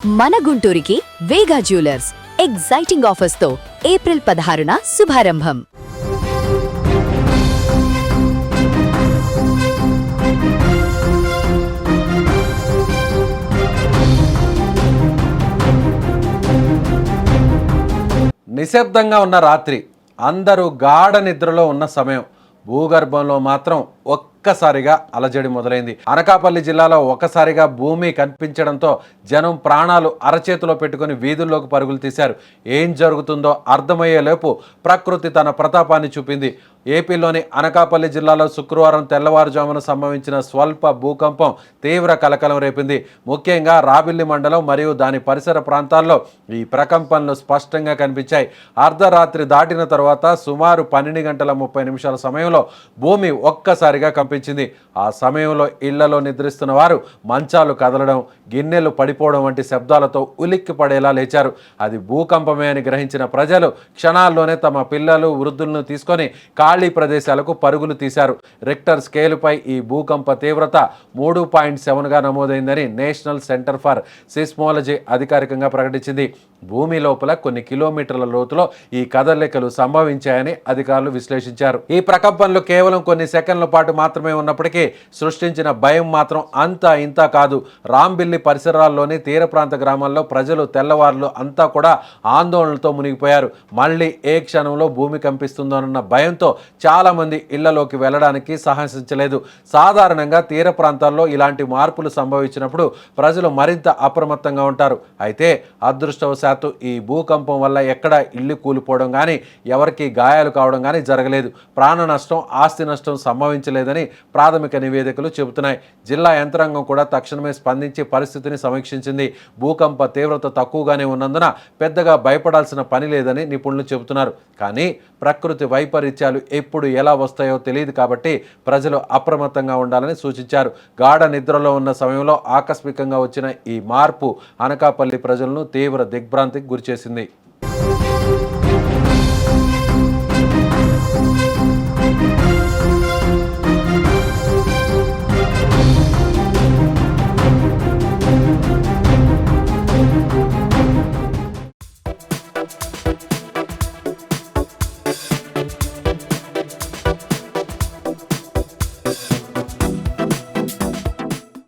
మన గుంటూరుకి వేగా jewellers exciting offers తో April 16న శుభారంభం. నిశ్శబ్దంగా ఉన్న రాత్రి, అందరూ గాఢ నిద్రలో ఉన్న సమయం, భూగర్భంలో మాత్రం ఒక్కసారిగా అలజడి మొదలైంది. అనకాపల్లి జిల్లాలో ఒకసారిగా భూమి కనిపించడంతో జనం ప్రాణాలు అరచేతిలో పెట్టుకుని వీధుల్లోకి పరుగులు తీశారు. ఏం జరుగుతుందో అర్థమయ్యేలోపు ప్రకృతి తన ప్రతాపాన్ని చూపింది. ఏపీలోని అనకాపల్లి జిల్లాలో శుక్రవారం తెల్లవారుజామున సంభవించిన స్వల్ప భూకంపం తీవ్ర కలకలం రేపింది. ముఖ్యంగా రాబిల్లి మండలం మరియు దాని పరిసర ప్రాంతాల్లో ఈ ప్రకంపనలు స్పష్టంగా కనిపించాయి. అర్ధరాత్రి దాటిన తర్వాత సుమారు 12 గంటల 30 నిమిషాల సమయంలో భూమి ఒక్కసారిగా కంపించింది. ఆ సమయంలో ఇళ్లలో నిద్రిస్తున్న వారు మంచాలు కదలడం, గిన్నెలు పడిపోవడం వంటి శబ్దాలతో ఉలిక్కి పడేలా లేచారు. అది భూకంపమే అని గ్రహించిన ప్రజలు క్షణాల్లోనే తమ పిల్లలు, వృద్ధులను తీసుకొని ఖాళీ ప్రదేశాలకు పరుగులు తీశారు. రిక్టర్ స్కేలుపై ఈ భూకంప తీవ్రత 3.7గా నమోదైందని నేషనల్ సెంటర్ ఫర్ సిస్మోలజీ అధికారికంగా ప్రకటించింది. భూమి లోపల కొన్ని కిలోమీటర్ల లోతులో ఈ కదలికలు సంభవించాయని అధికారులు విశ్లేషించారు. ఈ ప్రకంపనలు కేవలం కొన్ని సెకండ్ల పాటు మాత్రమే ఉన్నప్పటికీ సృష్టించిన భయం మాత్రం అంతా ఇంతా కాదు. రాంబిల్లి పరిసరాల్లోని తీర ప్రాంత గ్రామాల్లో ప్రజలు తెల్లవారులు అంతా కూడా ఆందోళనలతో మునిగిపోయారు. మళ్ళీ ఏ క్షణంలో భూమి కంపిస్తుందోనన్న భయంతో చాలా మంది ఇళ్లలోకి వెళ్ళడానికి సాహసించలేదు. సాధారణంగా తీర ప్రాంతాల్లో ఇలాంటి మార్పులు సంభవించినప్పుడు ప్రజలు మరింత అప్రమత్తంగా ఉంటారు. అయితే అదృష్టవశాత్తు ఈ భూకంపం వల్ల ఎక్కడ ఇల్లు కూలిపోవడం కానీ, ఎవరికి గాయాలు కావడం కానీ జరగలేదు. ప్రాణ నష్టం, ఆస్తి నష్టం సంభవించలేదని ప్రాథమిక నివేదికలు చెబుతున్నాయి. జిల్లా యంత్రాంగం కూడా తక్షణమే స్పందించి పరిస్థితిని సమీక్షించింది. భూకంప తీవ్రత తక్కువగానే ఉన్నందున పెద్దగా భయపడాల్సిన పని లేదని నిపుణులు చెబుతున్నారు. కానీ ప్రకృతి వైపరీత్యాలు ఎప్పుడు ఎలా వస్తాయో తెలియదు కాబట్టి ప్రజలు అప్రమత్తంగా ఉండాలని సూచించారు. గాఢ నిద్రలో ఉన్న సమయంలో ఆకస్మికంగా వచ్చిన ఈ మార్పు అనకాపల్లి ప్రజలను తీవ్ర దిగ్భ్రాంతికి గురిచేసింది.